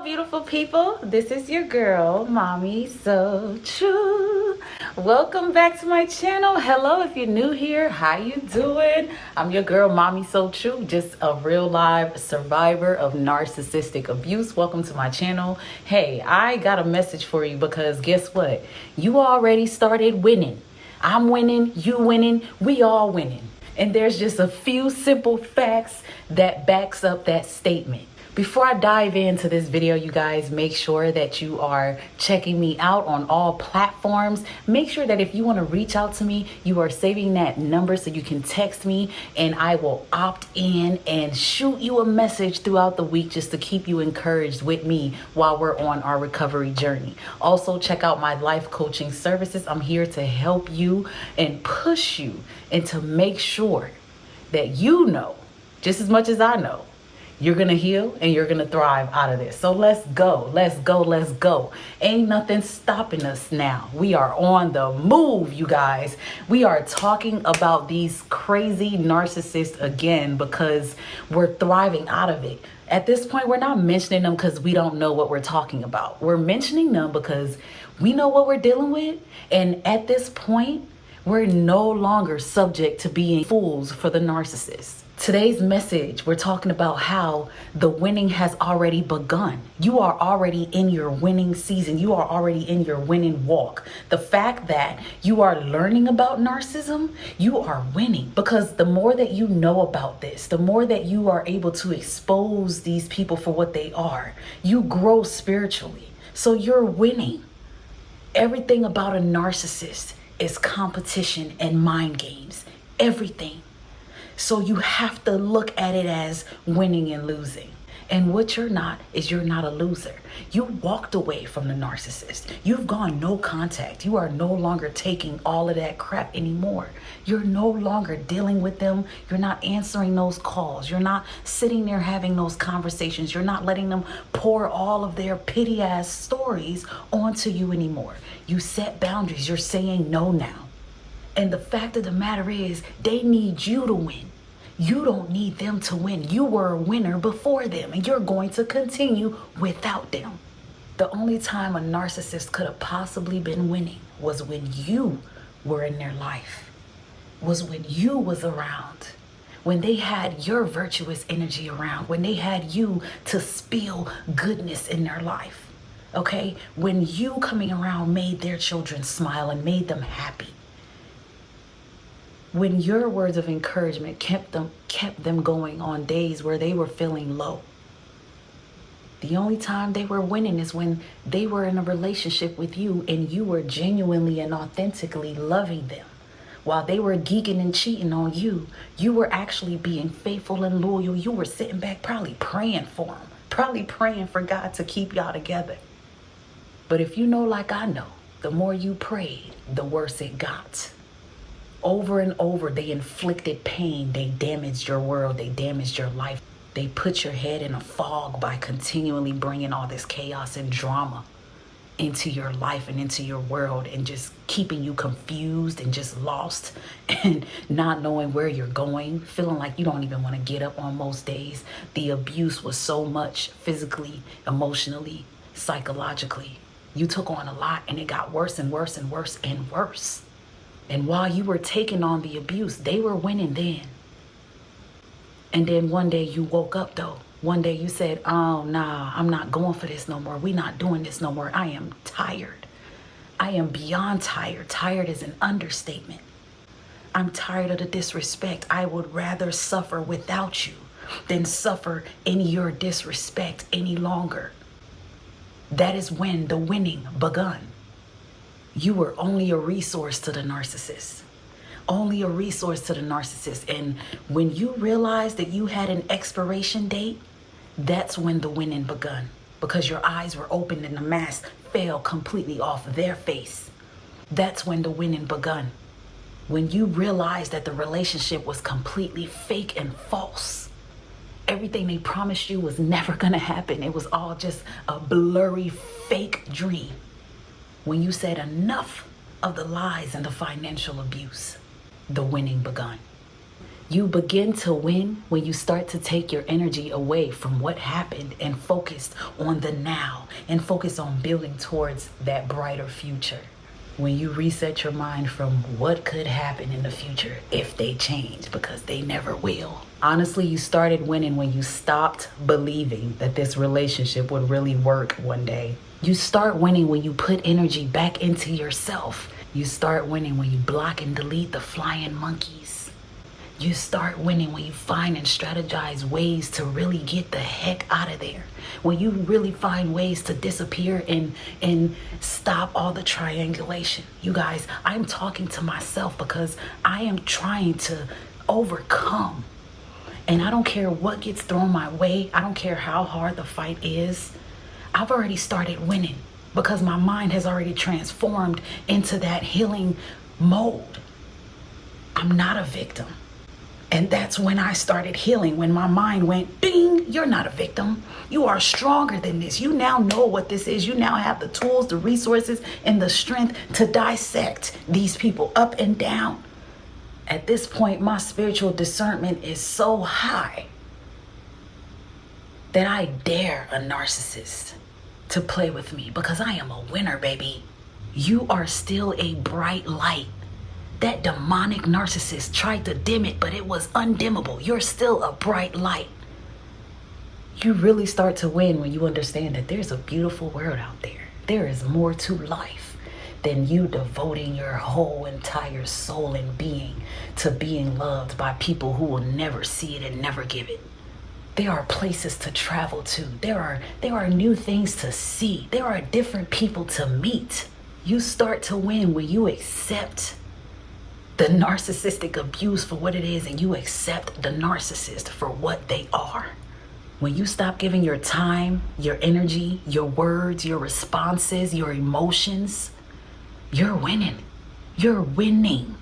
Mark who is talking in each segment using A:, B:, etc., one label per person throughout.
A: Beautiful people. This is your girl, Mommy So True. Welcome back to my channel. Hello, if you're new here, how you doing? I'm your girl, Mommy So True, just a real live survivor of narcissistic abuse. Welcome to my channel. Hey, I got a message for you because guess what? You already started winning. I'm winning, you winning, we all winning. And there's just a few simple facts that backs up that statement. Before I dive into this video, you guys, make sure that you are checking me out on all platforms. Make sure that if you want to reach out to me, you are saving that number so you can text me and I will opt in and shoot you a message throughout the week just to keep you encouraged with me while we're on our recovery journey. Also, check out my life coaching services. I'm here to help you and push you and to make sure that you know, just as much as I know, you're going to heal and you're going to thrive out of this. So let's go. Let's go. Let's go. Ain't nothing stopping us now. We are on the move, you guys. We are talking about these crazy narcissists again because we're thriving out of it. At this point, we're not mentioning them because we don't know what we're talking about. We're mentioning them because we know what we're dealing with. And at this point, we're no longer subject to being fools for the narcissist. Today's message, we're talking about how the winning has already begun. You are already in your winning season. You are already in your winning walk. The fact that you are learning about narcissism, you are winning. Because the more that you know about this, the more that you are able to expose these people for what they are, you grow spiritually. So you're winning. Everything about a narcissist is competition and mind games. Everything. So you have to look at it as winning and losing. And what you're not is you're not a loser. You walked away from the narcissist. You've gone no contact. You are no longer taking all of that crap anymore. You're no longer dealing with them. You're not answering those calls. You're not sitting there having those conversations. You're not letting them pour all of their pity ass stories onto you anymore. You set boundaries. You're saying no now. And the fact of the matter is, they need you to win. You don't need them to win. You were a winner before them, and you're going to continue without them. The only time a narcissist could have possibly been winning was when you were in their life, was when you was around, when they had your virtuous energy around, when they had you to spill goodness in their life, okay? When you coming around made their children smile and made them happy. When your words of encouragement kept them going on days where they were feeling low. The only time they were winning is when they were in a relationship with you and you were genuinely and authentically loving them. While they were geeking and cheating on you, you were actually being faithful and loyal. You were sitting back probably praying for them, probably praying for God to keep y'all together. But if you know like I know, the more you prayed, the worse it got. Over and over, they inflicted pain. They damaged your world. They damaged your life. They put your head in a fog by continually bringing all this chaos and drama into your life and into your world and just keeping you confused and just lost and not knowing where you're going, feeling like you don't even want to get up on most days. The abuse was so much physically, emotionally, psychologically. You took on a lot and it got worse and worse and worse and worse. And while you were taking on the abuse, they were winning then. And then one day you woke up though. One day you said, oh, nah, I'm not going for this no more. We're not doing this no more. I am tired. I am beyond tired. Tired is an understatement. I'm tired of the disrespect. I would rather suffer without you than suffer in your disrespect any longer. That is when the winning begun. You were only a resource to the narcissist. Only a resource to the narcissist. And when you realized that you had an expiration date, that's when the winning begun. Because your eyes were opened and the mask fell completely off their face. That's when the winning begun. When you realized that the relationship was completely fake and false. Everything they promised you was never gonna happen. It was all just a blurry, fake dream. When you said enough of the lies and the financial abuse, the winning begun. You begin to win when you start to take your energy away from what happened and focus on the now and focus on building towards that brighter future. When you reset your mind from what could happen in the future if they change, because they never will. Honestly, you started winning when you stopped believing that this relationship would really work one day. You start winning when you put energy back into yourself. You start winning when you block and delete the flying monkeys. You start winning when you find and strategize ways to really get the heck out of there. When you really find ways to disappear and stop all the triangulation. You guys, I'm talking to myself because I am trying to overcome. And I don't care what gets thrown my way. I don't care how hard the fight is. I've already started winning because my mind has already transformed into that healing mode. I'm not a victim. And that's when I started healing, when my mind went, ding, you're not a victim. You are stronger than this. You now know what this is. You now have the tools, the resources, and the strength to dissect these people up and down. At this point, my spiritual discernment is so high that I dare a narcissist to play with me because I am a winner, baby. You are still a bright light. That demonic narcissist tried to dim it, but it was undimmable. You're still a bright light. You really start to win when you understand that there's a beautiful world out there. There is more to life than you devoting your whole entire soul and being to being loved by people who will never see it and never give it. There are places to travel to. There are new things to see. There are different people to meet. You start to win when you accept the narcissistic abuse for what it is and you accept the narcissist for what they are. When you stop giving your time, your energy, your words, your responses, your emotions, you're winning. You're winning.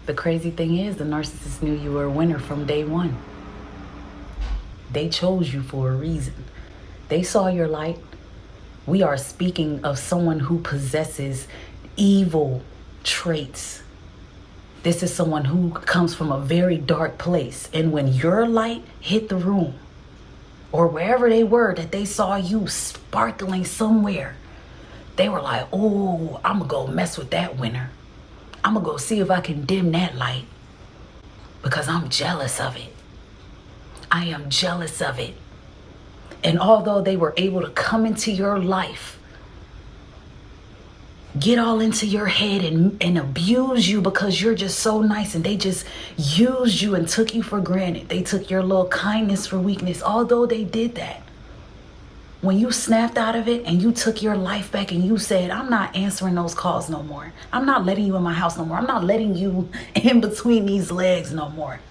A: The crazy thing is the narcissist knew you were a winner from day one. They chose you for a reason. They saw your light. We are speaking of someone who possesses evil traits. This is someone who comes from a very dark place. And when your light hit the room, or wherever they were that they saw you sparkling somewhere, they were like, oh, I'm going to go mess with that winner. I'm going to go see if I can dim that light because I'm jealous of it. I am jealous of it. And although they were able to come into your life, get all into your head and abuse you because you're just so nice, and they just used you and took you for granted. They took your little kindness for weakness. Although they did that, when you snapped out of it and you took your life back and you said, I'm not answering those calls no more. I'm not letting you in my house no more. I'm not letting you in between these legs no more.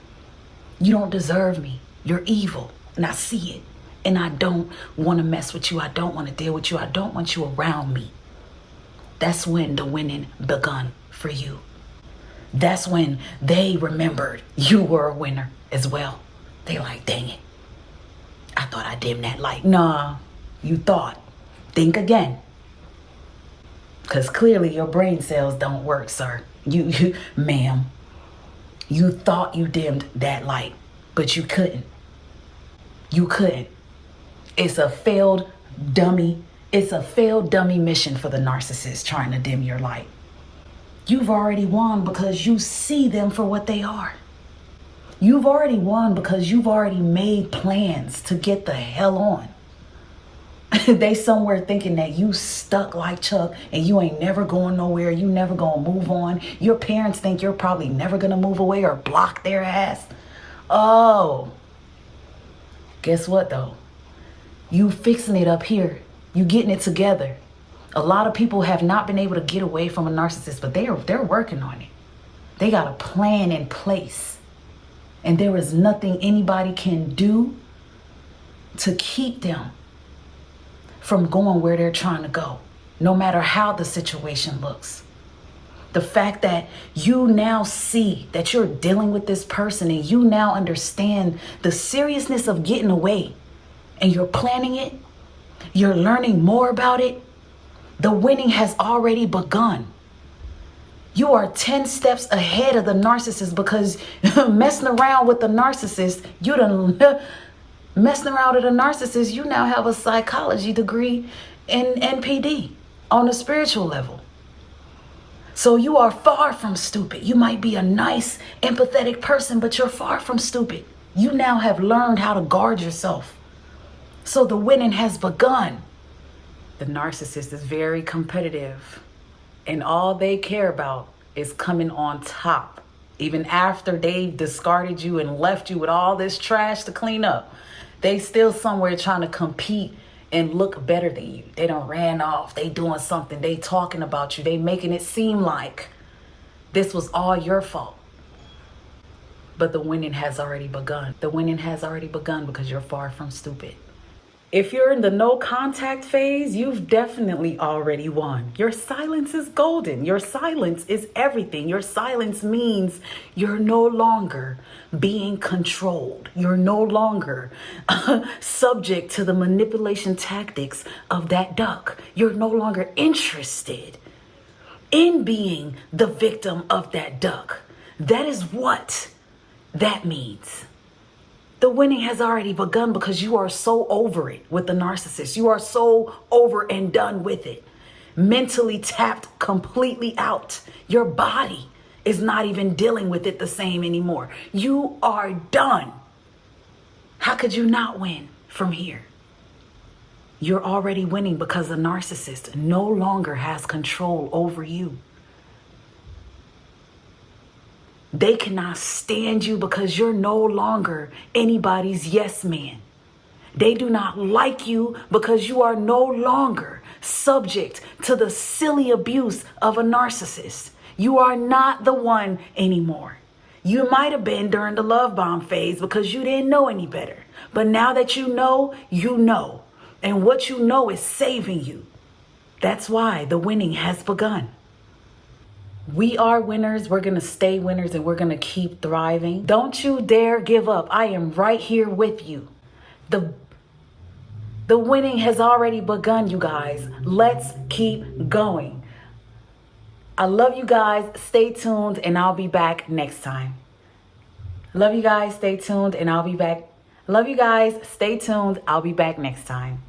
A: You don't deserve me. You're evil. And I see it. And I don't want to mess with you. I don't want to deal with you. I don't want you around me. That's when the winning begun for you. That's when they remembered you were a winner as well. They like, dang it, I thought I dimmed that light. Nah, you thought. Think again. Because clearly your brain cells don't work, sir. Ma'am, you thought you dimmed that light, but you couldn't. You couldn't. It's a failed dummy mission for the narcissist trying to dim your light. You've already won because you see them for what they are. You've already won because you've already made plans to get the hell on. They somewhere thinking that you stuck like Chuck and you ain't never going nowhere. You never gonna move on. Your parents think you're probably never gonna move away or block their ass. Oh, guess what though? You fixing it up here. You getting it together. A lot of people have not been able to get away from a narcissist, but they're working on it. They got a plan in place. And there is nothing anybody can do to keep them from going where they're trying to go, no matter how the situation looks. The fact that you now see that you're dealing with this person and you now understand the seriousness of getting away and you're planning it, you're learning more about it, the winning has already begun. You are 10 steps ahead of the narcissist because messing around with the narcissist, messing around with a narcissist, you now have a psychology degree in NPD on a spiritual level. So you are far from stupid. You might be a nice, empathetic person, but you're far from stupid. You now have learned how to guard yourself. So the winning has begun. The narcissist is very competitive, and all they care about is coming on top. Even after they've discarded you and left you with all this trash to clean up, they still somewhere trying to compete and look better than you. They done ran off. They doing something. They talking about you. They making it seem like this was all your fault. But the winning has already begun. The winning has already begun because you're far from stupid. If you're in the no contact phase, you've definitely already won. Your silence is golden. Your silence is everything. Your silence means you're no longer being controlled. You're no longer subject to the manipulation tactics of that duck. You're no longer interested in being the victim of that duck. That is what that means. The winning has already begun because you are so over it with the narcissist. You are so over and done with it. Mentally tapped completely out. Your body is not even dealing with it the same anymore. You are done. How could you not win from here? You're already winning because the narcissist no longer has control over you. They cannot stand you because you're no longer anybody's yes man. They do not like you because you are no longer subject to the silly abuse of a narcissist. You are not the one anymore. You might have been during the love bomb phase because you didn't know any better. But now that you know, you know. And what you know is saving you. That's why the winning has begun. We are winners. We're going to stay winners and we're going to keep thriving. Don't you dare give up. I am right here with you. The winning has already begun, you guys. Let's keep going. I love you guys. Stay tuned and I'll be back next time. Love you guys. Stay tuned and I'll be back. Love you guys. Stay tuned. I'll be back next time.